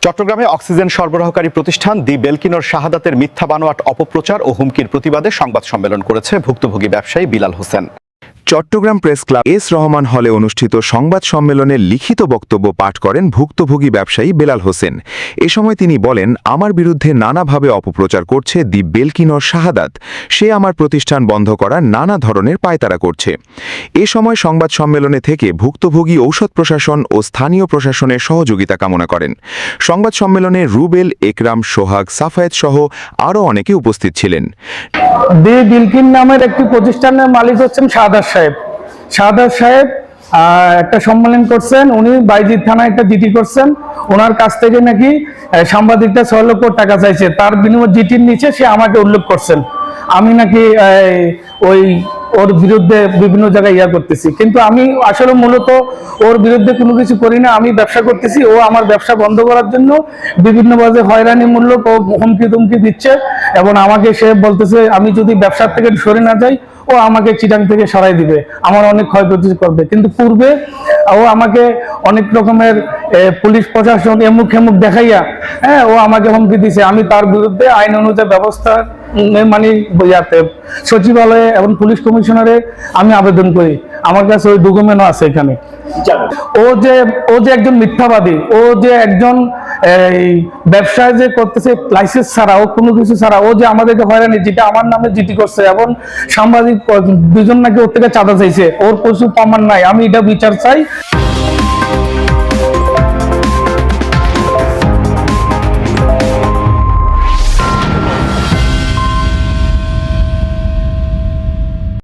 চট্টগ্রামে অক্সিজেন সরবরাহকারী প্রতিষ্ঠান দি বেলকিনোর শাহাদাতের মিথ্যা বানোয়াট অপপ্রচার ও হুমকির প্রতিবাদে সংবাদ সম্মেলন করেছে ভুক্তভোগী ব্যবসায়ী Bilal Hossain. Chittagong press club S Rahman হলে অনুষ্ঠিত সংবাদ সম্মেলনে লিখিত বক্তব্য পাঠ করেন ভুক্তভোগী ব্যবসায়ী বেলাল হোসেন। এ সময় তিনি বলেন, আমার বিরুদ্ধে নানাভাবে অপপ্রচার করছে দি বেলকিনোর শাহাদাত। সে আমার প্রতিষ্ঠান বন্ধ করার নানা ধরনের পায়তারা করছে। এ সময় সংবাদ সম্মেলনে থেকে ভুক্তভোগী ঔষধ প্রশাসন ও স্থানীয় প্রশাসনের সহযোগিতা কামনা করেন। সংবাদ সম্মেলনে রুবেল, একরাম, সোহাগ, সাফায়েত সহ আরও অনেকে উপস্থিত ছিলেন। দি বেলকিন নামের একটি প্রতিষ্ঠানের মালিক হচ্ছেন শাহাদাত সাহেব। শাহাদাত সাহেব একটা সম্মেলন করছেন, উনি বাইজিদ থানায় একটা জিডি করছেন। ওনার কাছ থেকে নাকি সাংবাদিকটা 6 লক্ষ টাকা চাইছে, তার বিনিময়ে জিটির নিচে সে আমাকে উল্লেখ করছেন আমি নাকি ওর বিরুদ্ধে বিভিন্ন জায়গায় করতেছি, কিন্তু আমি আসলে মূলত ওর বিরুদ্ধে কোনো কিছু করি না। আমি ব্যবসা করতেছি, ও আমার ব্যবসা বন্ধ করার জন্য বিভিন্নভাবে হয়রানিমূলক ও হুমকি ধুমকি দিচ্ছে এবং আমাকে সে বলতেছে আমি যদি ব্যবসার থেকে সরে না যাই ও আমাকে চিটাং থেকে সরাই দিবে, আমার অনেক ক্ষয়ক্ষতি করবে। কিন্তু পূর্বে ও আমাকে অনেক রকমের পুলিশ প্রশাসন এমুক হেমুক দেখাইয়া ও আমাকে হুমকি দিছে। আমি তার বিরুদ্ধে আইন অনুযায়ী ব্যবস্থা মানে সচিবালয়ে এবং পুলিশ কমিশনারে আমি আবেদন করি। আমার কাছে ওই ডকুমেন্টও আছে এখানে। ও যে একজন মিথ্যাবাদী, ও যে একজন ব্যবসায় যে করতেছে লাইসেন্স ছাড়া, ও কোনো কিছু ছাড়া, ও যে আমাদেরকে হয়রানি, যেটা আমার নামে জিটি করছে এবং সাংবাদিক দুজন নাকি ওর থেকে চাঁদা চাইছে, ওর প্রচুর প্রমাণ নাই। আমি এটা বিচার চাই।